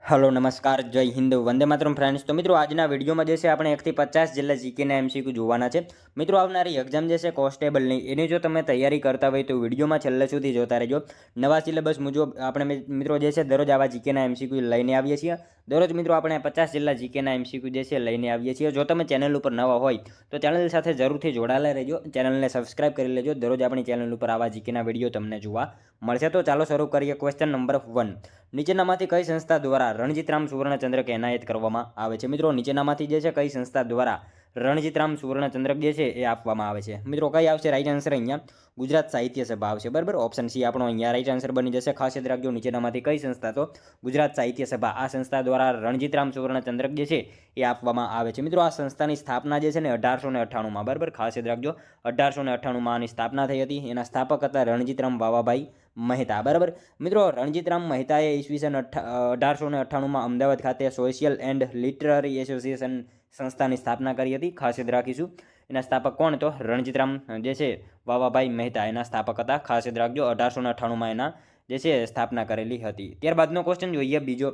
Hello नमस्कार जय Hind Vande Mataram friends. तो मित्रों आज विडियो में આપણે 1 થી 50 જેટલા જીકેના એમસીક્યુ જોવાના છે। મિત્રો આવનારી એક્ઝામ જે છે કોન્સ્ટેબલની એની જો તમે તૈયારી કરતા હોય તો વિડિયોમાં છેલ્લે સુધી જોતા રહેજો। નવા સિલેબસ મુજબ આપણે મિત્રો જે છે દરરોજ આવા જીકેના એમસીક્યુ લઈને આવીએ છીએ। દરરોજ મિત્રો આપણે 50 જેટલા જીકેના એમસીક્યુ જે છે લઈને આવીએ છીએ। જો તમે ચેનલ ઉપર નવા હોય તો ચેનલ સાથે જરૂરથી જોડાયેલા રહેજો, ચેનલને સબસ્ક્રાઇબ કરી લેજો। દરરોજ આપણી ચેનલ ઉપર આવા જીકેના વિડિયો તમને જોવા મળશે। તો ચાલો શરૂ કરીએ। ક્વેશ્ચન નંબર 1, નીચેનામાંથી કઈ સંસ્થા દ્વારા રણજીતરામ સુવર્ણચંદ્રક એનાયત કરવામાં આવે છે? મિત્રો નીચેનામાંથી જે છે કઈ સંસ્થા દ્વારા રણજીતરામ સુવર્ણચંદ્રક જે છે એ આપવામાં આવે છે? મિત્રો કઈ આવશે રાઈટ આન્સર? અહીંયા ગુજરાત સાહિત્ય સભા આવશે, બરાબર। ઓપ્શન સી આપણો અહીંયા રાઈટ આન્સર બની જશે। ખાસ યાદ રાખજો નીચેનામાંથી કઈ સંસ્થા? તો ગુજરાત સાહિત્ય સભા। આ સંસ્થા દ્વારા રણજીતરામ સુવર્ણચંદ્રક જે છે એ આપવામાં આવે છે। મિત્રો આ સંસ્થાની સ્થાપના જે છે ને 1898માં, બરાબર, ખાસ યાદ રાખજો 1898માં આની સ્થાપના થઈ હતી। એના સ્થાપક હતા રણજીતરામ વાવાભાઈ મહેતા, બરાબર। મિત્રો રણજીતરામ મહેતાએ ઈસવીસન 1898માં અમદાવાદ ખાતે સોશિયલ એન્ડ લિટરરી એસોસિએશન સંસ્થાની સ્થાપના કરી હતી। ખાસ યાદ રાખીશું એના સ્થાપક કોણ? તો રણજીતરામ જે છે વાવાભાઈ મહેતા એના સ્થાપક હતા। ખાસ યાદ રાખજો 1898માં એના જે છે સ્થાપના કરેલી હતી। ત્યારબાદનો ક્વેશ્ચન જોઈએ બીજો,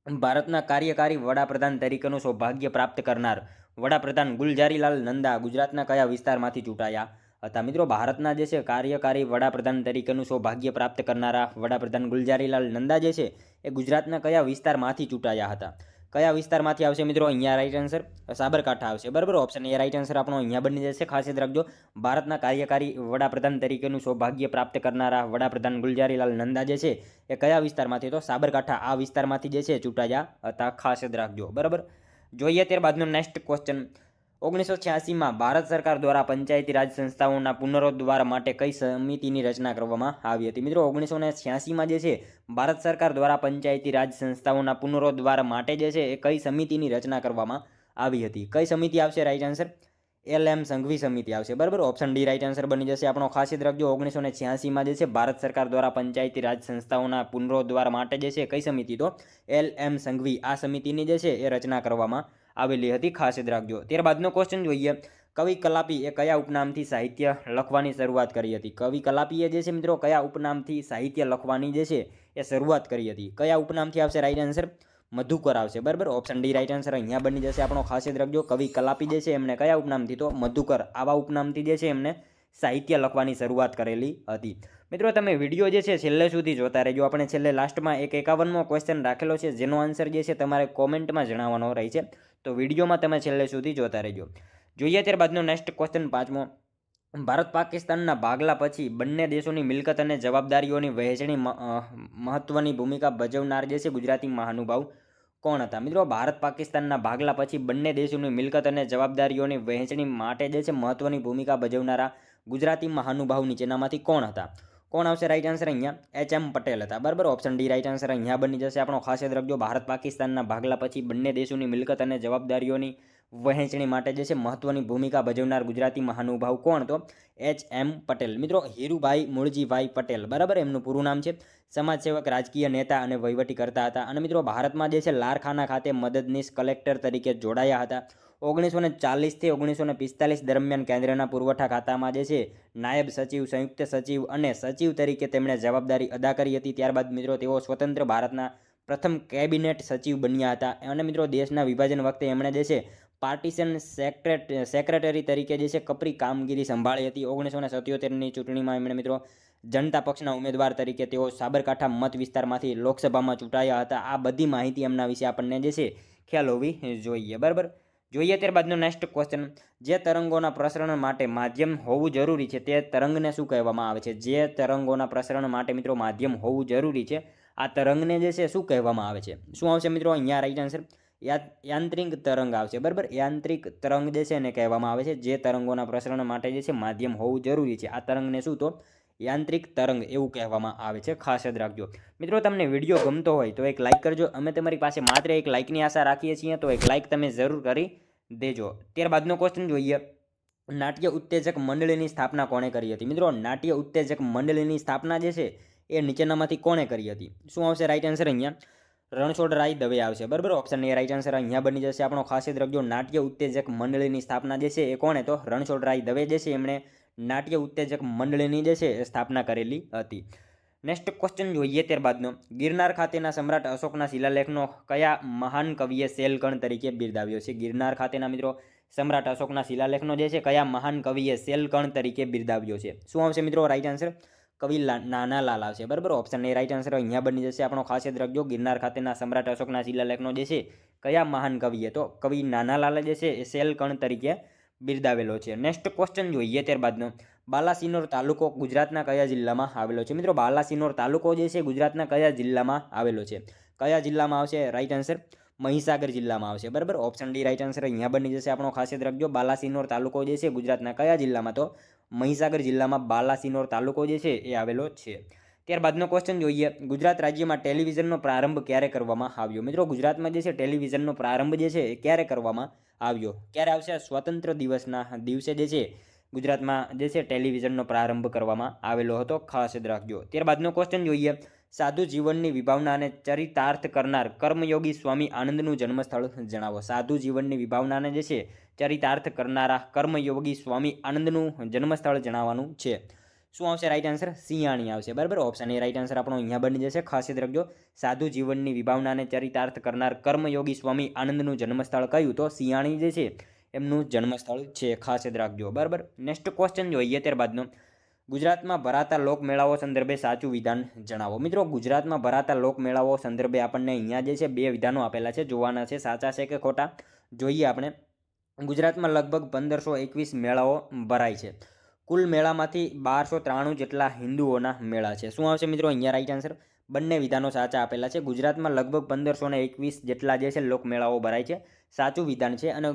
ભારતના કાર્યકારી વડાપ્રધાન તરીકેનું સૌભાગ્ય પ્રાપ્ત કરનાર વડાપ્રધાન ગુલજારીલાલ નંદા ગુજરાતના કયા વિસ્તારમાંથી ચૂંટાયા હતા? મિત્રો ભારતના જે છે કાર્યકારી વડાપ્રધાન તરીકેનું સૌભાગ્ય પ્રાપ્ત કરનારા વડાપ્રધાન ગુલજારીલાલ નંદા જે છે એ ગુજરાતના કયા વિસ્તારમાંથી ચૂંટાયા હતા? કયા વિસ્તારમાંથી આવશે મિત્રો? અહીંયા રાઈટ આન્સર સાબરકાંઠા આવશે, બરાબર। ઓપ્શન એ રાઈટ આન્સર આપણો અહીંયા બની જશે। ખાસ યાદ રાખજો ભારતના કાર્યકારી વડાપ્રધાન તરીકેનું સૌભાગ્ય પ્રાપ્ત કરનારા વડાપ્રધાન ગુલજારીલાલ નંદા જે છે એ કયા વિસ્તારમાંથી? તો સાબરકાંઠા આ વિસ્તારમાંથી જે છે ચૂંટાયા હતા। ખાસ યાદ રાખજો, બરાબર। જોઈએ ત્યારબાદનો નેક્સ્ટ ક્વેશ્ચન, 1986માં ભારત સરકાર દ્વારા પંચાયતી રાજ સંસ્થાઓના પુનરુદ્ધાર માટે કઈ સમિતિની રચના કરવામાં આવી હતી? મિત્રો 1986માં જે છે ભારત સરકાર દ્વારા પંચાયતી રાજ સંસ્થાઓના પુનરુદ્ધાર માટે જે છે એ કઈ સમિતિની રચના કરવામાં આવી હતી? કઈ સમિતિ આવશે રાઈટ આન્સર? LM સંઘવી સમિતિ આવશે, બરાબર। ઓપ્શન ડી રાઈટ આન્સર બની જશે આપણો। ખાસ યાદ રાખજો 1986માં જે છે ભારત સરકાર દ્વારા પંચાયતી રાજ સંસ્થાઓના પુનરુદ્ધાર માટે જે છે કઈ સમિતિ? તો LM સંઘવી આ સમિતિની જે છે એ રચના કરવામાં આવેલી હતી। ખાસ યાદ રાખજો। ત્યારબાદનો ક્વેશ્ચન જોઈએ, કવિ કલાપી એ કયા ઉપનામથી સાહિત્ય લખવાની શરૂઆત કરી હતી? કવિ કલાપીએ જે છે મિત્રો કયા ઉપનામથી સાહિત્ય લખવાની જે છે એ શરૂઆત કરી હતી? કયા ઉપનામથી આવશે રાઈટ આન્સર? મધુકર આવશે, બરાબર। ઓપ્શન ડી રાઈટ આન્સર અહીંયા બની જશે આપણો। ખાસ યાદ રાખજો કવિ કલાપી જે છે એમને કયા ઉપનામથી? તો મધુકર આવા ઉપનામથી જે છે એમને સાહિત્ય લખવાની શરૂઆત કરેલી હતી। મિત્રો તમે વિડીયો જે છે છેલ્લે સુધી જોતા રહેજો। આપણે છેલ્લે લાસ્ટમાં એક 51મો ક્વેશ્ચન રાખેલો છે જેનો આન્સર જે છે તમારે કોમેન્ટમાં જણાવવાનો રહે છે, તો વિડીયોમાં તમે છેલ્લે સુધી જોતા રહેજો। જોઈએ ત્યારબાદનો નેક્સ્ટ ક્વેશ્ચન 5મો, ભારત પાકિસ્તાનના ભાગલા પછી બંને દેશોની મિલકત અને જવાબદારીઓની વહેંચણી મહત્વની ભૂમિકા ભજવનાર જે છે ગુજરાતી મહાનુભાવ કોણ હતા? મિત્રો ભારત પાકિસ્તાનના ભાગલા પછી બંને દેશોની મિલકત અને જવાબદારીઓની વહેંચણી માટે જે છે મહત્વની ભૂમિકા ભજવનારા ગુજરાતી મહાનુભાવ નીચેનામાંથી કોણ હતા? કોણ આવશે રાઈટ આન્સર? અહીંયા HM પટેલ હતા, બરાબર। ઓપ્શન ડી રાઈટ આન્સર અહીંયા બની જશે આપણો। ખાસ યાદ રાખજો ભારત પાકિસ્તાનના ભાગલા પછી બંને દેશોની મિલકત અને જવાબદારીઓની વહેંચણી માટે જે છે મહત્વની ભૂમિકા ભજવનાર ગુજરાતી મહાનુભાવ કોણ? તો HM પટેલ। મિત્રો હીરુભાઈ મૂળજીભાઈ પટેલ, બરાબર એમનું પૂરું નામ છે। સમાજસેવક, રાજકીય નેતા અને વહીવટીકર્તા હતા। અને મિત્રો ભારતમાં જે છે લારખાના ખાતે મદદનીશ કલેક્ટર તરીકે જોડાયા હતા। 1940થી 1945 દરમિયાન કેન્દ્રના પુરવઠા ખાતામાં જે છે નાયબ સચિવ, સંયુક્ત સચિવ અને સચિવ તરીકે તેમણે જવાબદારી અદા કરી હતી। ત્યારબાદ મિત્રો તેઓ સ્વતંત્ર ભારતના પ્રથમ કેબિનેટ સચિવ બન્યા હતા। અને મિત્રો દેશના વિભાજન વખતે એમણે જે છે પાર્ટીશન સેક્રેટરી તરીકે જે છે કપરી કામગીરી સંભાળી હતી। 1977ની ચૂંટણીમાં એમણે મિત્રો જનતા પક્ષના ઉમેદવાર તરીકે તેઓ સાબરકાંઠા મત વિસ્તારમાંથી લોકસભામાં ચૂંટાયા હતા। આ બધી માહિતી એમના વિશે આપણને જે છે ખ્યાલ હોવી જોઈએ, બરાબર। જોઈએ ત્યારબાદનો નેક્સ્ટ ક્વેશ્ચન, જે તરંગોના પ્રસરણ માટે માધ્યમ હોવું જરૂરી છે તે તરંગને શું કહેવામાં આવે છે? જે તરંગોના પ્રસરણ માટે મિત્રો માધ્યમ હોવું જરૂરી છે આ તરંગને જે છે શું કહેવામાં આવે છે? શું આવશે મિત્રો? અહીંયા રાઈટ આન્સર યાંત્રિક તરંગ આવશે, બરાબર। યાંત્રિક તરંગ જે છે એને કહેવામાં આવે છે જે તરંગોના પ્રસરણ માટે જે છે માધ્યમ હોવું જરૂરી છે આ તરંગને શું? તો યાંત્રિક તરંગ એવું કહેવામાં આવે છે। ખાસ યાદ રાખજો મિત્રો। તમને વિડીયો ગમતો હોય તો એક લાઇક કરજો। અમે તમારી પાસે માત્ર એક લાઇકની આશા રાખીએ છીએ, તો એક લાઇક તમે જરૂર કરી દેજો। ત્યારબાદનો ક્વેશ્ચન જોઈએ, નાટ્ય ઉત્તેજક મંડળીની સ્થાપના કોણે કરી હતી? મિત્રો નાટ્ય ઉત્તેજક મંડળીની સ્થાપના જે છે એ નીચેનામાંથી કોણે કરી હતી? શું આવશે રાઈટ આન્સર? અહીંયા રણછોડરાય દવે આવશે, બરાબર। ઓપ્શન એ રાઈટ આન્સર અહીંયા બની જશે આપણો। ખાસ યાદ રાખજો નાટ્ય ઉત્તેજક મંડળીની સ્થાપના જે છે એ કોણે? તો રણછોડરાય દવે જે છે એમણે નાટ્ય ઉત્તેજક મંડળીની જે છે એ સ્થાપના કરેલી હતી। નેક્સ્ટ ક્વેશ્ચન જોઈએ ત્યારબાદનો, ગિરનાર ખાતેના સમ્રાટ અશોકના શિલાલેખનો કયા મહાન કવિએ શેલકણ તરીકે બિરદાવ્યો છે? ગિરનાર ખાતેના મિત્રો સમ્રાટ અશોકના શિલાલેખનો જે છે કયા મહાન કવિએ શેલકણ તરીકે બિરદાવ્યો છે? શું આવશે મિત્રો રાઈટ આન્સર? કવિ નાનાલાલ આવશે, બરાબર. ઓપ્શન એ રાઈટ આન્સર અહીંયા બની જશે આપણો. ખાસ યાદ રાખજો, ગિરનાર ખાતેના સમ્રાટ અશોકના શિલાલેખનો જે છે કયા મહાન કવિએ, તો કવિ નાનાલાલે જે છે એ શેલકણ તરીકે બિરદાવેલો છે. નેક્સ્ટ ક્વેશ્ચન જોઈએ ત્યારબાદનો, બાલાસિનોર તાલુકો ગુજરાતના કયા જિલ્લામાં આવેલો છે? મિત્રો બાલાસિનોર તાલુકો જે છે ગુજરાતના કયા જિલ્લામાં આવેલો છે? કયા જિલ્લામાં આવશે? રાઈટ આન્સર મહીસાગર જિલ્લામાં આવશે, બરાબર. ઓપ્શન ડી રાઈટ આન્સર અહીંયા બની જશે આપણો. ખાસ યાદ રાખજો, બાલાસિનોર તાલુકો જે છે ગુજરાતના કયા જિલ્લામાં, તો મહીસાગર જિલ્લામાં બાલાસિનોર તાલુકો જે છે એ આવેલો છે. ત્યારબાદનો ક્વેશ્ચન જોઈએ, ગુજરાત રાજ્યમાં ટેલિવિઝનનો પ્રારંભ ક્યારે કરવામાં આવ્યો? મિત્રો ગુજરાતમાં જે છે ટેલિવિઝનનો પ્રારંભ જે છે એ ક્યારે કરવામાં આવ્યો? ક્યારે આવશે? સ્વતંત્ર દિવસના દિવસે જે છે ગુજરાતમાં જે છે ટેલિવિઝનનો પ્રારંભ કરવામાં આવેલો હતો. ખાસ યાદ રાખજો. ત્યારબાદનો ક્વેશ્ચન જોઈએ, સાધુ જીવનની વિભાવના અને ચરિતાર્થ કરનાર કર્મયોગી સ્વામી આનંદનું જન્મસ્થળ જણાવો. સાધુ જીવનની વિભાવનાને જે છે ચરિતાર્થ કરનારા કર્મયોગી સ્વામી આનંદનું જન્મસ્થળ જણાવવાનું છે. શું આવશે? રાઈટ આન્સર સિયાણી આવશે, બરાબર. ઓપ્શન એ રાઈટ આન્સર આપણો અહીંયા બની જશે. ખાસ યાદ રાખજો, સાધુ જીવનની વિભાવનાને ચરિતાર્થ કરનાર કર્મયોગી સ્વામી આનંદનું જન્મસ્થળ કયું? તો સિયાણી જે છે એમનું જન્મસ્થળ છે. ખાસ યાદ રાખજો, બરાબર. નેક્સ્ટ ક્વેશ્ચન જોઈએ ત્યારબાદનો, ગુજરાતમાં ભરાતા લોકમેળાઓ સંદર્ભે સાચું વિધાન જણાવો. મિત્રો ગુજરાતમાં ભરાતા લોકમેળાઓ સંદર્ભે આપણને અહીંયા જે છે બે વિધાનો આપેલા છે, જોવાના છે સાચા છે કે ખોટા. જોઈએ આપણે. ગુજરાતમાં લગભગ 1521 મેળાઓ ભરાય છે. કુલ મેળામાંથી 1293 જેટલા હિન્દુઓના મેળા છે. શું આવશે મિત્રો અહીંયા રાઈટ આન્સર? બંને વિધાનો સાચા આપેલા છે. ગુજરાતમાં લગભગ 1521 જેટલા જે છે લોકમેળાઓ ભરાય છે, સાચું વિધાન છે. અને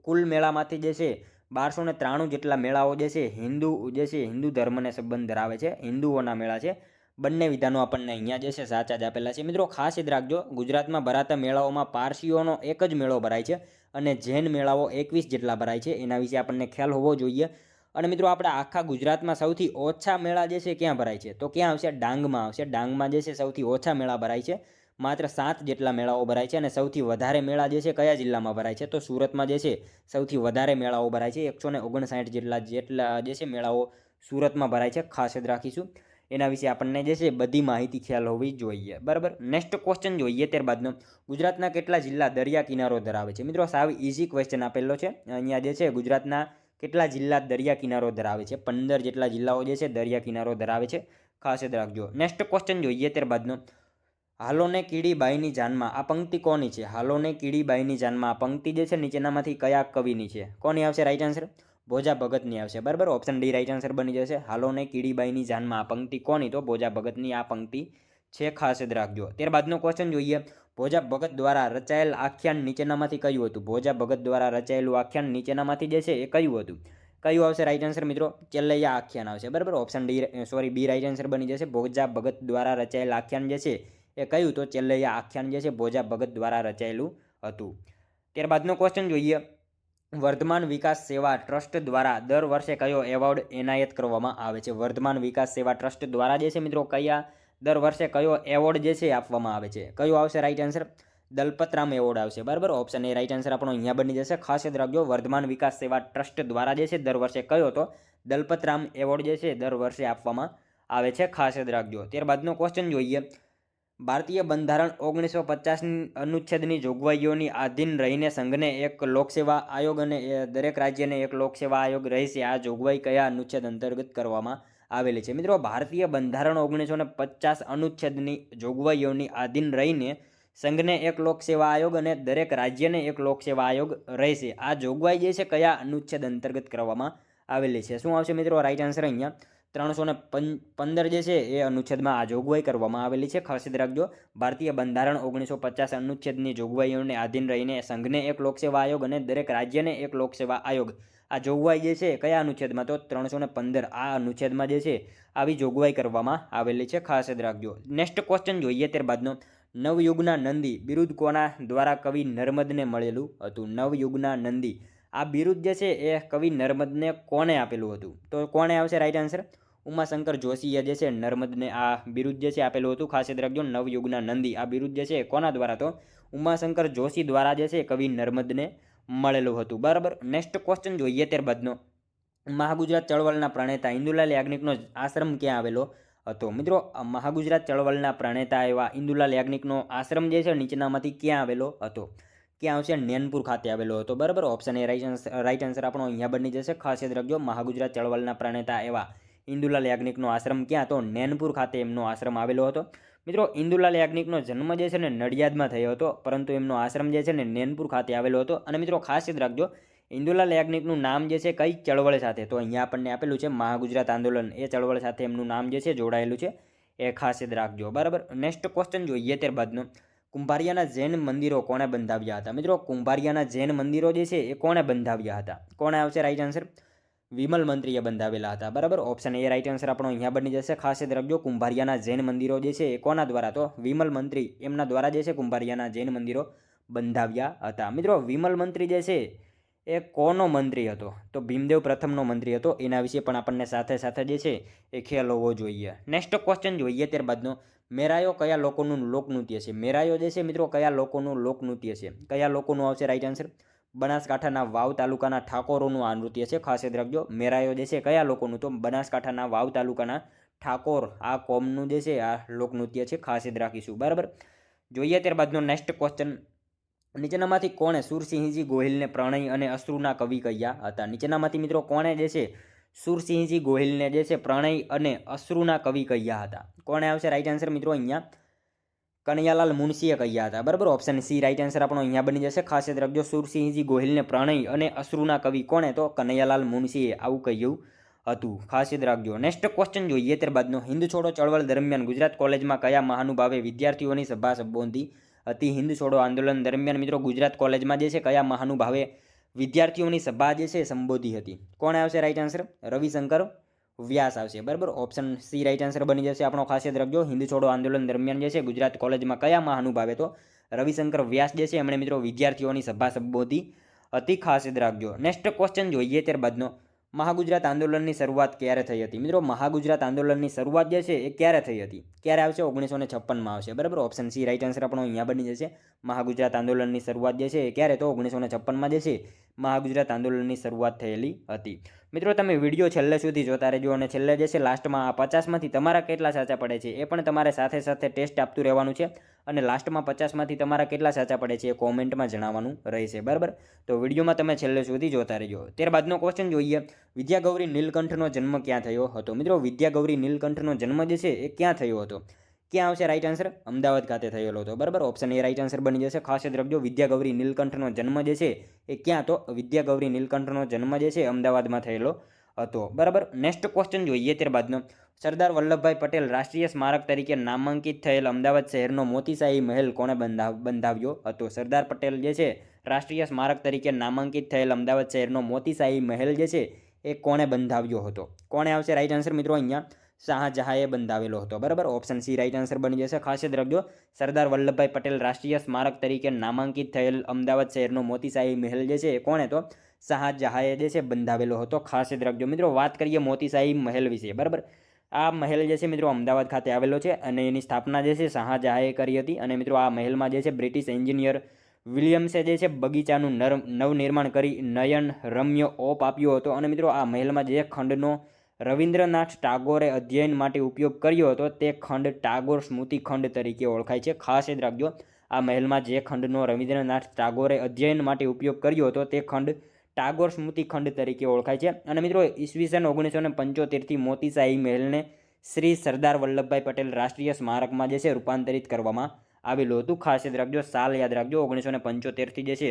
કુલ મેળામાંથી જે છે 1293 જેટલા મેળાઓ જે છે હિન્દુ ધર્મને સંબંધ ધરાવે છે, હિન્દુઓના મેળા છે. બંને વિધાનો આપણને અહીંયા જે છે સાચા જ આપેલા છે. મિત્રો ખાસ યાદ રાખજો, ગુજરાતમાં ભરાતા મેળાઓમાં પારસીઓનો એક જ મેળો ભરાય છે અને જૈન મેળાઓ 21 જેટલા ભરાય છે. એના વિશે આપણને ખ્યાલ હોવો જોઈએ. અને મિત્રો આપણે આખા ગુજરાતમાં સૌથી ઓછા મેળા જે છે ક્યાં ભરાય છે? તો ક્યાં આવશે? ડાંગમાં આવશે. ડાંગમાં જે છે સૌથી ઓછા મેળા ભરાય છે, માત્ર 7 જેટલા મેળાઓ ભરાય છે. અને સૌથી વધારે મેળા જે છે કયા જિલ્લામાં ભરાય છે? તો સુરતમાં જે છે સૌથી વધારે મેળાઓ ભરાય છે. 159 જેટલા જે છે મેળાઓ સુરતમાં ભરાય છે. ખાસ યાદ રાખીશું. એના વિશે આપણને જે છે બધી માહિતી ખ્યાલ હોવી જોઈએ, બરાબર. નેક્સ્ટ ક્વેશ્ચન જોઈએ ત્યારબાદનો, ગુજરાતના કેટલા જિલ્લા દરિયા કિનારો ધરાવે છે? મિત્રો સાવ ઇઝી ક્વેશ્ચન આપેલો છે. અહીંયા જે છે ગુજરાતના કેટલા જિલ્લા દરિયા કિનારો ધરાવે છે? 15 જેટલા જિલ્લાઓ જે છે દરિયા કિનારો ધરાવે છે. ખાસ યાદ રાખજો. નેક્સ્ટ ક્વેશ્ચન જોઈએ ત્યારબાદનો, હાલોને કીડીબાઈની જાનમાં આ પંક્તિ કોની છે? હાલોને કીડીબાઈની જાનમાં આ પંક્તિ જે છે નીચેનામાંથી કયા કવિની છે? કોની આવશે રાઈટ આન્સર? ભોજા ભગતની આવશે, બરાબર. ઓપ્શન ડી રાઈટ આન્સર બની જશે. હાલોને કીડીબાઈની જાનમાં આ પંક્તિ કોની? તો ભોજા ભગતની આ પંક્તિ છે. ખાસ યાદ રાખજો. ત્યારબાદનો ક્વેશ્ચન જોઈએ, ભોજા ભગત દ્વારા રચાયેલ આખ્યાન નીચેનામાંથી કયું હતું? ભોજા ભગત દ્વારા રચાયેલું આખ્યાન નીચેનામાંથી જે છે એ કયું હતું? કયું આવશે રાઈટ આન્સર મિત્રો? ચેલૈયા આખ્યાન આવશે, બરાબર. ઓપ્શન બી રાઈટ આન્સર બની જશે. ભોજા ભગત દ્વારા રચાયેલ આખ્યાન જે છે એ કયું? તો ચેલૈયા આખ્યાન જે છે ભોજા ભગત દ્વારા રચાયેલું હતું. ત્યારબાદનો ક્વેશ્ચન જોઈએ, વર્ધમાન વિકાસ સેવા ટ્રસ્ટ દ્વારા દર વર્ષે કયો એવોર્ડ એનાયત કરવામાં આવે છે? વર્ધમાન વિકાસ સેવા ટ્રસ્ટ દ્વારા જે છે મિત્રો દર વર્ષે કયો એવોર્ડ જે છે આપવામાં આવે છે? કયો આવશે રાઈટ આન્સર? દલપતરામ એવોર્ડ આવશે, બરાબર. ઓપ્શન એ રાઈટ આન્સર આપણો અહીંયા બની જશે. ખાસ યાદ રાખજો, વર્ધમાન વિકાસ સેવા ટ્રસ્ટ દ્વારા જે છે દર વર્ષે કયો? તો દલપતરામ એવોર્ડ જે છે દર વર્ષે આપવામાં આવે છે. ખાસ યાદ રાખજો. ત્યારબાદનો ક્વેશ્ચન જોઈએ, ભારતીય બંધારણ 1950 અનુચ્છેદની જોગવાઈઓની આધીન રહીને સંઘને એક લોકસેવા આયોગ અને દરેક રાજ્યને એક લોકસેવા આયોગ રહેશે. આ જોગવાઈ કયા અનુચ્છેદ અંતર્ગત કરવામાં આવેલી છે? મિત્રો ભારતીય બંધારણ 1950 અનુચ્છેદની જોગવાઈઓની આધીન રહીને સંઘને એક લોકસેવા આયોગ અને દરેક રાજ્યને એક લોકસેવા આયોગ રહેશે. આ જોગવાઈ જે છે કયા અનુચ્છેદ અંતર્ગત કરવામાં આવેલી છે? શું આવશે મિત્રો રાઈટ આન્સર? અહીંયા 315 જે છે એ અનુચ્છેદમાં આ જોગવાઈ કરવામાં આવેલી છે. ખાસ યાદ રાખજો, ભારતીય બંધારણ 1950 અનુચ્છેદની જોગવાઈઓને આધીન રહીને સંઘને એક લોકસેવા આયોગ અને દરેક રાજ્યને એક લોકસેવા આયોગ. આ જોગવાઈ જે છે કયા અનુચ્છેદમાં? તો 315 આ અનુચ્છેદમાં જે છે આવી જોગવાઈ કરવામાં આવેલી છે. ખાસ યાદ રાખજો. નેક્સ્ટ ક્વેશ્ચન જોઈએ ત્યારબાદનો, નવયુગના નંદી બિરુદ કોના દ્વારા કવિ નર્મદને મળેલું હતું? નવયુગના નંદી આ બિરુદ જે છે એ કવિ નર્મદને કોને આપેલું હતું? તો કોને આવશે રાઈટ આન્સર? ઉમાશંકર જોશીએ જે છે નર્મદને આ બિરુદ જે છે આપેલું હતું. ખાસ યાદ રાખજો, નવયુગના નંદી આ બિરુદ જે છે કોના દ્વારા? તો ઉમાશંકર જોશી દ્વારા જે છે કવિ નર્મદને મળેલું હતું, બરાબર. નેક્સ્ટ ક્વેશ્ચન જોઈએ ત્યારબાદનો, મહાગુજરાત ચળવળના પ્રણેતા ઇન્દુલાલ યાજ્ઞિકનો આશ્રમ ક્યાં આવેલો હતો। મિત્રો મહાગુજરાત ચળવળના પ્રણેતા એવા ઇન્દુલાલ યાજ્ઞિકનો આશ્રમ જે છે નીચેનામાંથી ક્યાં આવેલો હતો? ક્યાં આવશે? નેનપુર ખાતે આવેલો હતો, બરાબર. ઓપ્શન એ રાઈટ આન્સર આપણો અહીંયા બની જશે. ખાસ યાદ રાખજો, મહાગુજરાત ચળવળના પ્રણેતા એવા ઇન્દુલાલ યાજ્ઞિકનો આશ્રમ ક્યાં? તો નેનપુર ખાતે એમનો આશ્રમ આવેલો હતો. મિત્રો ઇન્દુલાલ યાજ્ઞિકનો જન્મ જે છે ને નડિયાદમાં થયો હતો, પરંતુ એમનો આશ્રમ જે છે ને નેનપુર ખાતે આવેલો હતો. અને મિત્રો ખાસ યાદ રાખજો, ઇન્દુલાલ યાજ્ઞિકનું નામ જે છે કઈ ચળવળ સાથે? તો અહીંયા આપણને આપેલું છે મહાગુજરાત આંદોલન, એ ચળવળ સાથે એમનું નામ જે છે જોડાયેલું છે, એ ખાસ યાદ રાખજો, બરાબર. નેક્સ્ટ ક્વેશ્ચન જોઈએ ત્યારબાદનો, કુંભારિયાના જૈન મંદિરો કોણે બંધાવ્યા હતા? મિત્રો કુંભારિયાના જૈન મંદિરો જે છે એ કોણે બંધાવ્યા હતા? કોણે આવશે રાઈટ આન્સર? વિમલ મંત્રીએ બંધાવેલા હતા, બરાબર. ઓપ્શન એ રાઈટ આન્સર આપણો અહીંયા બની જશે. ખાસ યાદ રાખજો, કુંભારિયાના જૈન મંદિરો જે છે એ કોના દ્વારા? તો વિમલ મંત્રી, એમના દ્વારા જે છે કુંભારિયાના જૈન મંદિરો બંધાવ્યા હતા. મિત્રો વિમલ મંત્રી જે છે એ કોનો મંત્રી હતો? તો ભીમદેવ પ્રથમનો મંત્રી હતો. એના વિશે પણ આપણને સાથે સાથે જે છે એ ખ્યાલ હોવો જોઈએ. નેક્સ્ટ ક્વેશ્ચન જોઈએ ત્યારબાદનો, મેરાયો કયા લોકોનું લોકનૃત્ય છે? મેરાયો જે છે મિત્રો કયા લોકોનું લોકનૃત્ય છે? કયા લોકોનું આવશે રાઈટ આન્સર? બનાસકાંઠાના વાવ તાલુકાના ઠાકોરોનું આ નૃત્ય છે. ખાસ યાદ રાખજો, મેરાયો જે છે કયા લોકોનું? તો બનાસકાંઠાના વાવ તાલુકાના ઠાકોર આ કોમનું જે છે આ લોકનૃત્ય છે. ખાસ યાદ રાખીશું, બરાબર. જોઈએ ત્યારબાદનો નેક્સ્ટ ક્વેશ્ચન, નીચેનામાંથી કોણે સુરસિંહજી ગોહિલને પ્રણય અને અશ્રુના કવિ કહ્યા હતા? નીચેનામાંથી મિત્રો કોણે જે છે સુરસિંહજી ગોહિલને જે છે પ્રણય અને અશ્રુના કવિ કહ્યા હતા? કોણે આવશે રાઈટ આન્સર? મિત્રો અહીંયા કનૈયાલાલ મુનશીએ કહ્યા હતા, બરાબર. ઓપ્શન સી રાઈટ આન્સર આપણો અહીંયા બની જશે. ખાસ યાદ રાખજો, સુરસિંહજી ગોહિલને પ્રણય અને અશ્રુના કવિ કોણે? તો કનૈયાલાલ મુનશીએ આવું કહ્યું હતું. ખાસ યાદ રાખજો. નેક્સ્ટ ક્વેશ્ચન જોઈએ ત્યારબાદનો, હિન્દ છોડો ચળવળ દરમિયાન ગુજરાત કોલેજમાં કયા મહાનુભાવે વિદ્યાર્થીઓની સભા સંબોધી હતી? હિન્દ છોડો આંદોલન દરમિયાન મિત્રો ગુજરાત કોલેજમાં જે છે કયા મહાનુભાવે વિદ્યાર્થીઓની સભા જે છે સંબોધી હતી? કોણે આવશે રાઈટ આન્સર? રવિશંકર વ્યાસ આવશે, બરાબર. ઓપ્શન સી રાઈટ આન્સર બની જશે આપણો. ખાસ યાદ રાખજો, હિન્દ છોડો આંદોલન દરમિયાન જે છે ગુજરાત કોલેજમાં કયા મહાનુભાવે? તો રવિશંકર વ્યાસ જે છે એમણે મિત્રો વિદ્યાર્થીઓની સભા સંબોધી હતી. ખાસ યાદ રાખજો. નેક્સ્ટ ક્વેશ્ચન જોઈએ ત્યારબાદનો, મહાગુજરાત આંદોલનની શરૂઆત ક્યારે થઈ હતી? મિત્રો મહાગુજરાત આંદોલનની શરૂઆત જે છે એ ક્યારે થઈ હતી? ક્યારે આવશે? 1956માં આવશે, બરાબર. ઓપ્શન સી રાઈટ આન્સર આપણો અહીંયા બની જશે. મહાગુજરાત આંદોલનની શરૂઆત જે છે એ ક્યારે? તો 1956માં જે છે મહાગુજરાત આંદોલનની શરૂઆત થયેલી હતી. મિત્રો તમે વિડીયો છેલ્લે સુધી જોતા રહેજો, અને છેલ્લે જે છે લાસ્ટમાં આ 50માંથી તમારા કેટલા સાચા પડે છે એ પણ તમારે સાથે સાથે ટેસ્ટ આપતું રહેવાનું છે, અને લાસ્ટમાં 50માંથી તમારા કેટલા સાચા પડે છે એ કોમેન્ટમાં જણાવવાનું રહેશે, બરાબર. તો વિડીયોમાં તમે છેલ્લે સુધી જોતા રહેજો. ત્યારબાદનો ક્વેશ્ચન જોઈએ, વિદ્યાગૌરી નીલકંઠનો જન્મ ક્યાં થયો હતો? મિત્રો વિદ્યાગૌરી નીલકંઠનો જન્મ જે છે એ ક્યાં થયો હતો? ક્યાં આવશે રાઈટ આન્સર? અમદાવાદ ખાતે થયેલો હતો, બરાબર. ઓપ્શન એ રાઈટ આન્સર બની જશે. ખાસ યાદ રાખજો, વિદ્યાગૌરી નીલકંઠનો જન્મ જે છે એ ક્યાં? તો વિદ્યાગૌરી નીલકંઠનો જન્મ જે છે અમદાવાદમાં થયેલો હતો, બરાબર. નેક્સ્ટ ક્વેશ્ચન જોઈએ ત્યારબાદનો, સરદાર વલ્લભભાઈ પટેલ રાષ્ટ્રીય સ્મારક તરીકે નામાંકિત થયેલ અમદાવાદ શહેરનો મોતીશાહી મહેલ કોણે બંધાવ્યો હતો? સરદાર પટેલ જે છે રાષ્ટ્રીય સ્મારક તરીકે નામાંકિત થયેલ અમદાવાદ શહેરનો મોતીશાહી મહેલ જે છે એ કોણે બંધાવ્યો હતો? કોણે આવશે રાઈટ આન્સર? મિત્રો અહીંયા શાહજહાંએ બંધાવેલો હતો, બરાબર. ઓપ્શન સી રાઈટ આન્સર બની જશે. ખાસ યાદ રાખજો, સરદાર વલ્લભભાઈ પટેલ રાષ્ટ્રીય સ્મારક તરીકે નામાંકિત થયેલ અમદાવાદ શહેરનો મોતીશાહી મહેલ જે છે એ કોણે? તો શાહજહાંએ જે છે બંધાવેલો હતો. ખાસ યાદ રાખજો. મિત્રો વાત કરીએ મોતીશાહી મહેલ વિશે, બરાબર. આ મહેલ જે છે મિત્રો અમદાવાદ ખાતે આવેલો છે, અને એની સ્થાપના જે છે શાહજહાંએ કરી હતી. અને મિત્રો આ મહેલમાં જે છે બ્રિટિશ એન્જિનિયર વિલિયમ્સે જે છે બગીચાનું નવનિર્માણ કરી નયન રમ્ય ઓપ આપ્યો હતો. અને મિત્રો આ મહેલમાં જે ખંડનો રવિન્દ્રનાથ ટાગોરે અધ્યયન માટે ઉપયોગ કર્યો હતો તે ખંડ ટાગોર સ્મૃતિ ખંડ તરીકે ઓળખાય છે. ખાસ યાદ રાખજો, આ મહેલમાં જે ખંડનો રવિન્દ્રનાથ ટાગોરે અધ્યયન માટે ઉપયોગ કર્યો હતો તે ખંડ ટાગોર સ્મૃતિ ખંડ તરીકે ઓળખાય છે. અને મિત્રો ઈસવીસન 1975થી મોતીશાહી મહેલને શ્રી સરદાર વલ્લભભાઈ પટેલ રાષ્ટ્રીય સ્મારકમાં જે છે રૂપાંતરિત કરવામાં આવેલું હતું. ખાસ યાદ રાખજો, સાલ યાદ રાખજો, 1975થી જે છે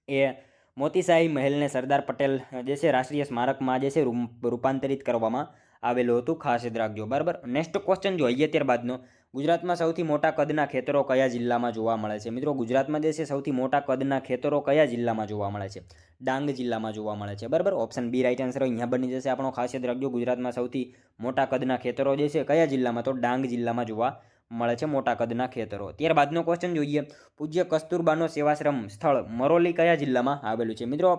એ મોતીશાહી મહેલને સરદાર પટેલ જે છે રાષ્ટ્રીય સ્મારકમાં જે છે રૂપાંતરિત કરવામાં આવેલું હતું. ખાસ યાદ રાખજો, બરાબર. નેક્સ્ટ ક્વેશ્ચન જોઈએ ત્યારબાદનો, ગુજરાતમાં સૌથી મોટા કદના ખેતરો કયા જિલ્લામાં જોવા મળે છે? મિત્રો ગુજરાતમાં જે છે સૌથી મોટા કદના ખેતરો કયા જિલ્લામાં જોવા મળે છે? ડાંગ જિલ્લામાં જોવા મળે છે, બરાબર. ઓપ્શન બી રાઈટ આન્સર અહીંયા બની જશે આપણો. ખાસ યાદ રાખજો, ગુજરાતમાં સૌથી મોટા કદના ખેતરો જે છે કયા જિલ્લામાં? તો ડાંગ જિલ્લામાં જોવા મળે છે મોટા કદના ખેતરો. ત્યારબાદનો ક્વેશ્ચન જોઈએ, પૂજ્ય કસ્તુરબાનો સેવાશ્રમ સ્થળ મરોલી કયા જિલ્લામાં આવેલું છે? મિત્રો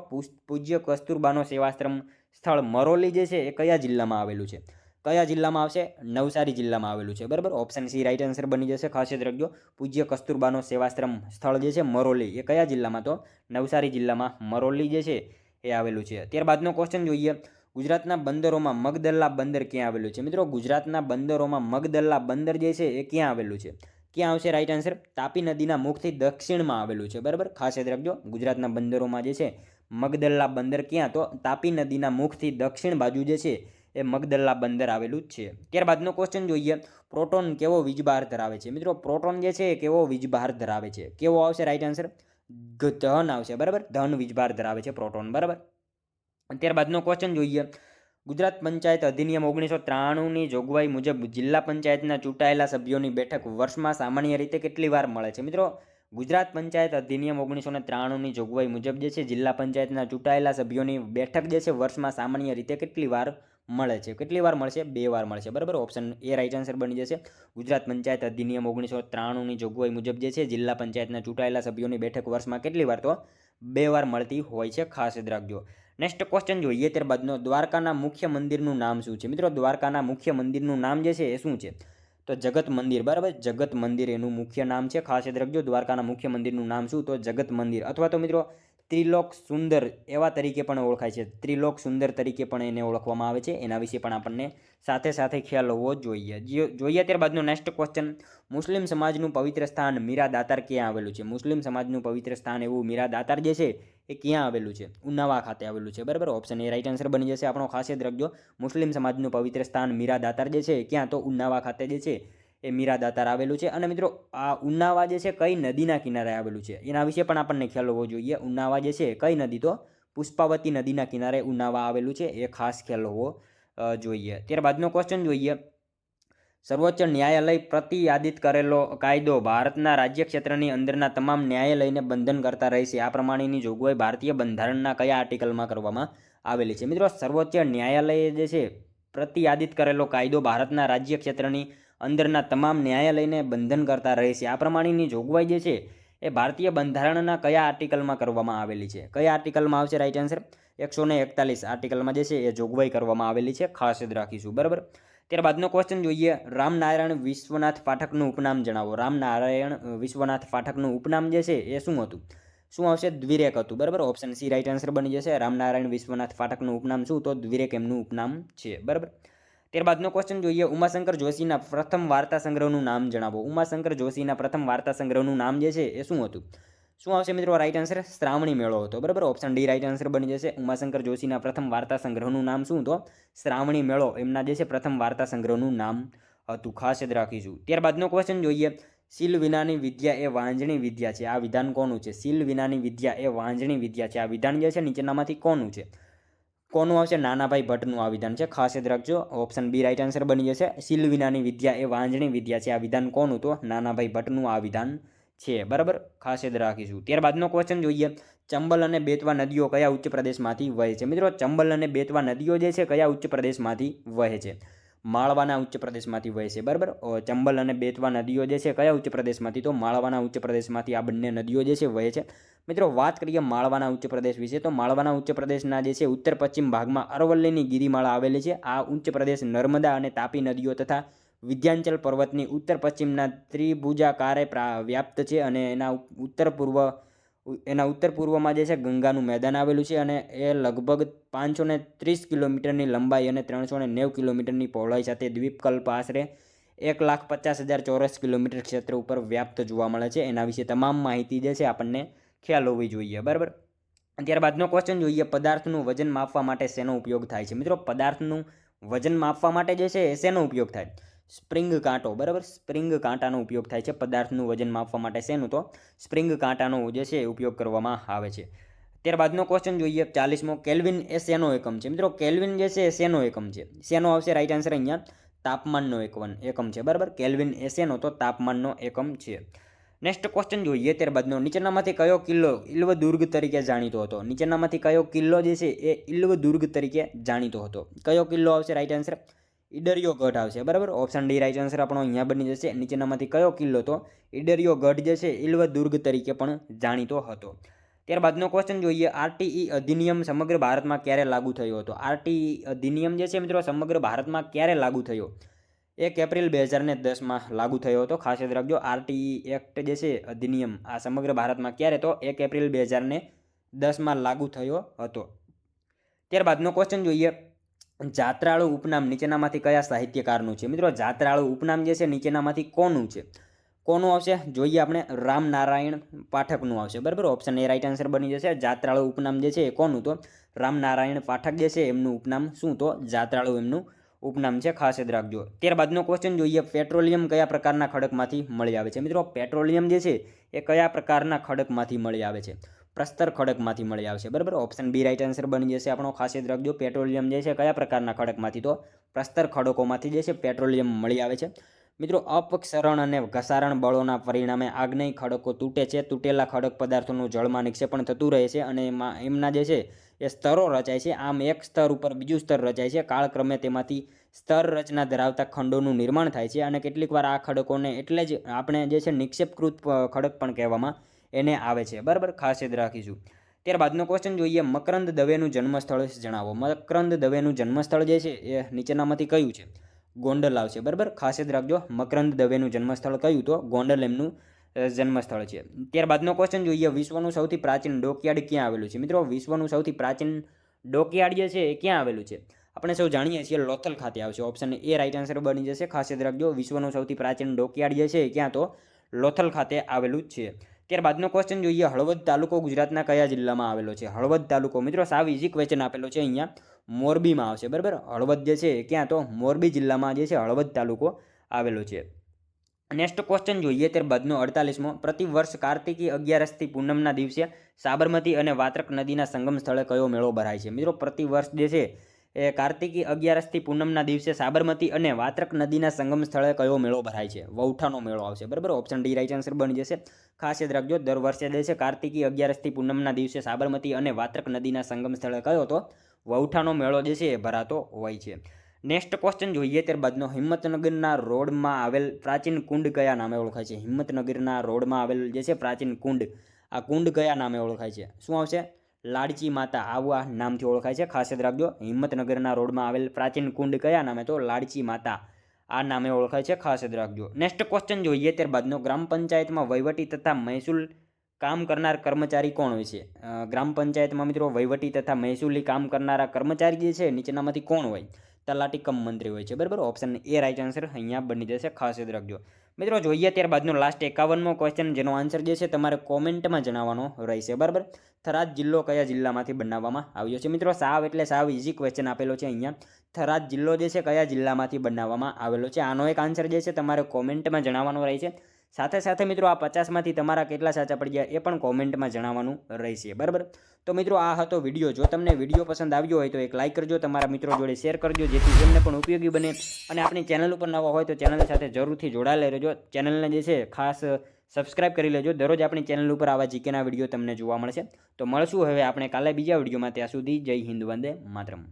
પૂજ્ય કસ્તુરબાનો સેવાશ્રમ સ્થળ મરોલી જે છે એ કયા જિલ્લામાં આવેલું છે? કયા જિલ્લામાં આવશે? નવસારી જિલ્લામાં આવેલું છે, બરાબર. ઓપ્શન સી રાઈટ આન્સર બની જશે. ખાસ યાદ રાખજો, પૂજ્ય કસ્તુરબાનો સેવાશ્રમ સ્થળ જે છે મરોલી એ કયા જિલ્લામાં? તો નવસારી જિલ્લામાં મરોલી જે છે એ આવેલું છે. ત્યારબાદનો ક્વેશ્ચન જોઈએ, ગુજરાતના બંદરોમાં મગદલ્લા બંદર ક્યાં આવેલું છે? મિત્રો ગુજરાતના બંદરોમાં મગદલ્લા બંદર જે છે એ ક્યાં આવેલું છે? ક્યાં આવશે રાઈટ આન્સર? તાપી નદીના મુખથી દક્ષિણમાં આવેલું છે, બરાબર, ખાસ યાદ રાખજો. ગુજરાતના બંદરોમાં જે છે મગદલ્લા બંદર ક્યાં? તો તાપી નદીના મુખથી દક્ષિણ બાજુ જે છે એ મગદલ્લા બંદર આવેલું જ છે. ત્યારબાદનો ક્વેશ્ચન જોઈએ, પ્રોટોન કેવો વીજભાર ધરાવે છે? મિત્રો પ્રોટોન જે છે એ કેવો વીજભાર ધરાવે છે? કેવો આવશે રાઈટ આન્સર? ધન આવશે, બરાબર, ધન વીજભાર ધરાવે છે પ્રોટોન, બરાબર. ત્યારબાદનો ક્વેશ્ચન જોઈએ, ગુજરાત પંચાયત અધિનિયમ 1993ની જોગવાઈ મુજબ જિલ્લા પંચાયતના ચૂંટાયેલા સભ્યોની બેઠક વર્ષમાં સામાન્ય રીતે કેટલી વાર મળે છે? મિત્રો ગુજરાત પંચાયત અધિનિયમ 1993ની જોગવાઈ મુજબ જે છે જિલ્લા પંચાયતના ચૂંટાયેલા સભ્યોની બેઠક જે છે વર્ષમાં સામાન્ય રીતે કેટલી વાર મળે છે? કેટલી વાર મળશે? 2 વાર મળશે, બરાબર. ઓપ્શન એ રાઈટ આન્સર બની જશે. ગુજરાત પંચાયત અધિનિયમ 1993ની જોગવાઈ મુજબ જે છે જિલ્લા પંચાયતના ચૂંટાયેલા સભ્યોની બેઠક વર્ષમાં કેટલી વાર? તો 2 વાર મળતી હોય છે, ખાસ યાદ રાખજો. નેક્સ્ટ ક્વેશ્ચન જોઈએ ત્યારબાદનો, દ્વારકાના મુખ્ય મંદિરનું નામ શું છે? મિત્રો દ્વારકાના મુખ્ય મંદિરનું નામ જે છે એ શું છે? તો જગત મંદિર, બરાબર, જગત મંદિર એનું મુખ્ય નામ છે, ખાસ યાદ રાખજો. દ્વારકાના મુખ્ય મંદિરનું નામ શું? તો જગત મંદિર, અથવા તો મિત્રો ત્રિલોક સુંદર એવા તરીકે પણ ઓળખાય છે. ત્રિલોક સુંદર તરીકે પણ એને ઓળખવામાં આવે છે. એના વિશે પણ આપણને સાથે સાથે ખ્યાલ હોવો જોઈએ. ત્યારબાદનો નેક્સ્ટ ક્વેશ્ચન, મુસ્લિમ સમાજનું પવિત્ર સ્થાન મીરા દાતાર ક્યાં આવેલું છે? મુસ્લિમ સમાજનું પવિત્ર સ્થાન એવું મીરા દાતાર જે છે એ ક્યાં આવેલું છે? ઉનાવા ખાતે આવેલું છે, બરાબર. ઓપ્શન એ રાઈટ આન્સર બની જશે આપણો, ખાસ યાદ રાખજો. મુસ્લિમ સમાજનું પવિત્ર સ્થાન મીરા દાતાર જે છે ક્યાં? તો ઉનાવા ખાતે જે છે એ મીરા દાતાર આવેલું છે. અને મિત્રો આ ઉનાવા જે છે કઈ નદીના કિનારે આવેલું છે એના વિશે પણ આપણને ખ્યાલ હોવો જોઈએ. ઉનાવા જે છે કઈ નદી? તો પુષ્પાવતી નદીના કિનારે ઉનાવા આવેલું છે, એ ખાસ ખ્યાલ હોવો જોઈએ. ત્યારબાદનો ક્વેશ્ચન જોઈએ, સર્વોચ્ચ ન્યાયાલય પ્રતિયાદિત કરેલો કાયદો ભારતના રાજ્ય ક્ષેત્રની અંદરના તમામ ન્યાયાલયને બંધન કરતા રહેશે. આ પ્રમાણેની જોગવાઈ ભારતીય બંધારણના કયા આર્ટિકલમાં કરવામાં આવેલી છે? મિત્રો સર્વોચ્ચ ન્યાયાલયે જે છે પ્રતિયાદિત કરેલો કાયદો ભારતના રાજ્ય ક્ષેત્રની અંદરના તમામ ન્યાયાલયને બંધન કરતા રહેશે. આ પ્રમાણેની જોગવાઈ જે છે એ ભારતીય બંધારણના કયા આર્ટિકલમાં કરવામાં આવેલી છે? કયા આર્ટિકલમાં આવશે રાઈટ આન્સર? 141 આર્ટિકલમાં જે છે એ જોગવાઈ કરવામાં આવેલી છે, ખાસ યાદ રાખીશું, બરાબર. ત્યારબાદનો ક્વેશ્ચન જોઈએ, રામનારાયણ વિશ્વનાથ પાઠકનું ઉપનામ જણાવો. રામનારાયણ વિશ્વનાથ પાઠકનું ઉપનામ જે છે એ શું હતું? શું આવશે? દ્વિરેક હતું, બરાબર. ઓપ્શન સી રાઈટ આન્સર બની જશે. રામનારાયણ વિશ્વનાથ પાઠકનું ઉપનામ શું? તો દ્વિરેક એમનું ઉપનામ છે, બરાબર. ત્યારબાદનો ક્વેશ્ચન જોઈએ, ઉમાશંકર જોશીના પ્રથમ વાર્તા સંગ્રહનું નામ જણાવો. ઉમાશંકર જોશીના પ્રથમ વાર્તા સંગ્રહનું નામ જે છે એ શું હતું? શું આવશે મિત્રો રાઈટ આન્સર? શ્રાવણી મેળો હતો, બરાબર. ઓપ્શન ડી રાઈટ આન્સર બની જશે. ઉમાશંકર જોશીના પ્રથમ વાર્તા સંગ્રહનું નામ શું? તો શ્રાવણી મેળો એમના જે છે પ્રથમ વાર્તા સંગ્રહનું નામ હતું, ખાસ યાદ રાખીશું. ત્યારબાદનો ક્વેશ્ચન જોઈએ, શીલ વિનાની વિદ્યા એ વાંજણી વિદ્યા છે. આ વિધાન કોનું છે? શીલ વિનાની વિદ્યા એ વાંજણી વિદ્યા છે. આ વિધાન જે છે નીચેનામાંથી કોનું છે? કોનું આવશે? નાનાભાઈ ભટ્ટનું આ વિધાન છે, ખાસ યાદ રાખજો. ઓપ્શન બી રાઈટ આન્સર બની જશે. શીલ વિનાની વિદ્યા એ વાંજણી વિદ્યા છે. આ વિધાન કોનું? તો નાનાભાઈ ભટ્ટનું આ વિધાન છે, બરાબર, ખાસ યાદ રાખીશું. ત્યારબાદનો ક્વેશ્ચન જોઈએ, ચંબલ અને બેતવા નદીઓ કયા ઉચ્ચ પ્રદેશમાંથી વહે છે? મિત્રો ચંબલ અને બેતવા નદીઓ જે છે કયા ઉચ્ચ પ્રદેશમાંથી વહે છે? માળવાના ઉચ્ચ પ્રદેશમાંથી વહે છે, બરાબર. ચંબલ અને બેતવા નદીઓ જે છે કયા ઉચ્ચ પ્રદેશમાંથી? તો માળવાના ઉચ્ચ પ્રદેશમાંથી આ બંને નદીઓ જે છે વહે છે. મિત્રો વાત કરીએ માળવાના ઉચ્ચ પ્રદેશ વિશે, તો માળવાના ઉચ્ચ પ્રદેશના જે છે ઉત્તર પશ્ચિમ ભાગમાં અરવલ્લીની ગિરિમાળા આવેલી છે. આ ઉચ્ચ પ્રદેશ નર્મદા અને તાપી નદીઓ તથા વિંધ્યાચલ પર્વતની ઉત્તર પશ્ચિમના ત્રિભુજાકારે વ્યાપ્ત છે. અને એના ઉત્તર પૂર્વમાં જે છે ગંગાનું મેદાન આવેલું છે. અને એ લગભગ 530 કિલોમીટરની લંબાઈ અને 390 કિલોમીટરની પહોળાઈ સાથે દ્વીપકલ્પ આશરે 1,50,000 ચોરસ કિલોમીટર ક્ષેત્ર ઉપર વ્યાપ્ત જોવા મળે છે. એના વિશે તમામ માહિતી જે છે આપણને ખ્યાલ હોવી જોઈએ, બરાબર. ત્યારબાદનો ક્વેશ્ચન જોઈએ, પદાર્થનું વજન માપવા માટે શેનો ઉપયોગ થાય છે? મિત્રો પદાર્થનું વજન માપવા માટે જે છે શેનો ઉપયોગ થાય? સ્પ્રિંગ કાંટો, બરાબર. સ્પ્રિંગ કાંટાનો ઉપયોગ થાય છે પદાર્થનું વજન માપવા માટે. શેનું? તો સ્પ્રિંગ કાંટાનો જે છે ઉપયોગ કરવામાં આવે છે. ત્યારબાદનો ક્વેશ્ચન જોઈએ 40મો, કેલ્વિન એ શેનો એકમ છે? મિત્રો કેલ્વિન જે છે શેનો એકમ છે? શેનો આવશે રાઈટ આન્સર? અહીંયા તાપમાનનો એકમ છે, બરાબર. કેલ્વિન એ શેનો? તો તાપમાનનો એકમ છે. નેક્સ્ટ ક્વેશ્ચન જોઈએ ત્યારબાદનો, નીચેનામાંથી કયો કિલ્લો ઇલ્વદુર્ગ તરીકે જાણીતો હતો? નીચેનામાંથી કયો કિલ્લો જે છે એ ઇલ્વદુર્ગ તરીકે જાણીતો હતો? કયો કિલ્લો આવશે રાઈટ આન્સર? ઈડરિયો ગઢ આવશે, બરાબર. ઓપ્શન ડી રાઈટ આન્સર આપણો અહીંયા બની જશે. નીચેનામાંથી કયો કિલ્લો? તો ઈડરિયો ગઢ જે છે ઇલ્વદુર્ગ તરીકે પણ જાણીતો હતો. ત્યારબાદનો ક્વેશ્ચન જોઈએ, આરટીઈ અધિનિયમ સમગ્ર ભારતમાં ક્યારે લાગુ થયો હતો? આરટીઈ અધિનિયમ જે છે મિત્રો સમગ્ર ભારતમાં ક્યારે લાગુ થયો? 1 એપ્રિલ 2010માં લાગુ થયો હતો, ખાસ યાદ રાખજો. આરટીઈ એક્ટ જે છે અધિનિયમ આ સમગ્ર ભારતમાં ક્યારે? તો 1 એપ્રિલ 2010માં લાગુ થયો હતો. ત્યારબાદનો ક્વેશ્ચન જોઈએ, જાત્રાળુ ઉપનામ નીચેનામાંથી કયા સાહિત્યકારનું છે? મિત્રો જાત્રાળુ ઉપનામ જે છે નીચેનામાંથી કોનું છે? કોનું આવશે? જોઈએ આપણે રામનારાયણ પાઠકનું આવશે, બરાબર. ઓપ્શન એ રાઈટ આન્સર બની જશે. જાત્રાળુ ઉપનામ જે છે એ કોનું? તો રામનારાયણ પાઠક જે છે એમનું ઉપનામ શું? તો જાત્રાળુ એમનું ઉપનામ છે, ખાસ યાદ રાખજો. ત્યારબાદનો ક્વેશ્ચન જોઈએ, પેટ્રોલિયમ કયા પ્રકારના ખડકમાંથી મળી આવે છે? મિત્રો પેટ્રોલિયમ જે છે એ કયા પ્રકારના ખડકમાંથી મળી આવે છે? પ્રસ્તર ખડકમાંથી મળી આવશે, બરાબર. ઓપ્શન બી રાઈટ આન્સર બની જશે આપણો. ખાસ યાદ રાખજો, પેટ્રોલિયમ જે છે કયા પ્રકારના ખડકમાંથી? તો પ્રસ્તર ખડકોમાંથી જે છે પેટ્રોલિયમ મળી આવે છે. મિત્રો અપક્ષરણ અને ઘસારણ બળોના પરિણામે આગ્નેય ખડકો તૂટે છે. તૂટેલા ખડક પદાર્થોનું જળમાં નિક્ષેપણ થતું રહે છે અને એમના જે છે એ સ્તરો રચાય છે. આમ એક સ્તર ઉપર બીજું સ્તર રચાય છે. કાળક્રમે તેમાંથી સ્તર રચના ધરાવતા ખંડોનું નિર્માણ થાય છે અને કેટલીક વાર આ ખડકોને એટલે જ આપણે જે છે નિક્ષેપકૃત ખડક પણ કહેવામાં એને આવે છે, બરાબર. ખાસ યાદ રાખીશું. ત્યારબાદનો ક્વેશ્ચન જોઈએ, મકરંદ દવેનું જન્મસ્થળ જણાવો. મકરંદ દવેનું જન્મસ્થળ જે છે એ નીચેનામાંથી કયું છે? ગોંડલ આવશે, બરાબર. ખાસ યાદ રાખજો, મકરંદ દવેનું જન્મસ્થળ કયું? તો ગોંડલ એમનું જન્મસ્થળ છે. ત્યારબાદનો ક્વેશ્ચન જોઈએ, વિશ્વનું સૌથી પ્રાચીન ડોકયાર્ડ ક્યાં આવેલું છે? મિત્રો વિશ્વનું સૌથી પ્રાચીન ડોકયાર્ડ જે છે એ ક્યાં આવેલું છે? આપણે સૌ જાણીએ છીએ લોથલ ખાતે આવશે. ઓપ્શન એ રાઈટ આન્સર બની જશે. ખાસ યાદ રાખજો, વિશ્વનું સૌથી પ્રાચીન ડોકયાર્ડ જે છે એ ક્યાં? તો લોથલ ખાતે આવેલું જ છે. ત્યારબાદનો ક્વેશ્ચન જોઈએ, હળવદ તાલુકો ગુજરાતના કયા જિલ્લામાં આવેલો છે? હળવદ તાલુકો મિત્રો સાવ ઇઝી ક્વેશ્ચન આપેલો છે, અહીંયા મોરબીમાં આવશે, બરાબર. હળવદ જે છે ક્યાં? તો મોરબી જિલ્લામાં જે છે હળવદ તાલુકો આવેલો છે. નેક્સ્ટ ક્વેશ્ચન જોઈએ, ત્યારબાદનો 48મો, પ્રતિવર્ષ કાર્તિકી 11 પૂનમના દિવસે સાબરમતી અને વાત્રક નદીના સંગમ સ્થળે કયો મેળો ભરાય છે? મિત્રો પ્રતિવર્ષ જે છે એ કાર્તિકી 11 પૂનમના દિવસે સાબરમતી અને વાત્રક નદીના સંગમ સ્થળે કયો મેળો ભરાય છે? વૌઠાનો મેળો આવશે, બરાબર. ઓપ્શન ડી રાઈટ આન્સર બની જશે. ખાસ યાદ રાખજો, દર વર્ષે જે છે કાર્તિકી 11 પૂનમના દિવસે સાબરમતી અને વાત્રક નદીના સંગમ સ્થળે કયો? તો વૌઠાનો મેળો જે છે એ ભરાતો હોય છે. નેક્સ્ટ ક્વેશ્ચન જોઈએ, ત્યારબાદનો હિંમતનગરના રોડમાં આવેલ પ્રાચીન કુંડ કયા નામે ઓળખાય છે? હિંમતનગરના રોડમાં આવેલ જે છે પ્રાચીન કુંડ, આ કુંડ કયા નામે ઓળખાય છે? શું આવશે? લાડચી માતા આવા નામથી ઓળખાય છે. ખાસ યાદ રાખજો, હિંમતનગરના રોડમાં આવેલ પ્રાચીન કુંડ કયા નામે? તો લાડચી માતા આ નામે ઓળખાય છે. ખાસ યાદ રાખજો. નેક્સ્ટ ક્વેશ્ચન જોઈએ, ત્યારબાદનો ગ્રામ પંચાયતમાં વહીવટી તથા મહેસૂલ કામ કરનાર કર્મચારી કોણ હોય છે? ગ્રામ પંચાયતમાં મિત્રો વહીવટી તથા મહેસૂલી કામ કરનારા કર્મચારી જે છે નીચેનામાંથી કોણ હોય? તલાટી કમ મંત્રી હોય છે, બરાબર. ઓપ્શન એ રાઈટ આન્સર અહીંયા બની જશે. ખાસ યાદ રાખજો. મિત્રો જોઈએ ત્યારબાદનો લાસ્ટ 51મો ક્વેશ્ચન, જેનો આન્સર જે છે તમારે કોમેન્ટમાં જણાવવાનો રહેશે, બરાબર. થરાદ જિલ્લો કયા જિલ્લામાંથી બનાવવામાં આવ્યો છે? મિત્રો સાવ એટલે સાવ ઇઝી ક્વેશ્ચન આપેલો છે અહીંયા. થરાદ જિલ્લો જે છે કયા જિલ્લામાંથી બનાવવામાં આવેલો છે? આનો એક આન્સર જે છે તમારે કોમેન્ટમાં જણાવવાનો રહેશે. સાથે સાથે મિત્રો આ 50માંથી તમારા કેટલા સાચા પડી ગયા એ પણ કોમેન્ટમાં જણાવવાનું રહેશે, બરાબર. તો મિત્રો આ હતો વિડીયો. જો તમને વિડીયો પસંદ આવ્યો હોય તો એક લાઇક કરજો, તમારા મિત્રો જોડે શેર કરજો, જેથી તેમને પણ ઉપયોગી બને. અને આપણી ચેનલ ઉપર નવા હોય તો ચેનલ સાથે જરૂરથી જોડાયેલા રહેજો. ચેનલને જે છે ખાસ સબસ્ક્રાઇબ કરી લેજો. દરરોજ આપણી ચેનલ ઉપર આવા જીકેના વિડીયો તમને જોવા મળશે. તો મળશું હવે આપણે કાલે બીજા વિડીયોમાં. ત્યાં સુધી જય હિન્દ, વંદે માતરમ.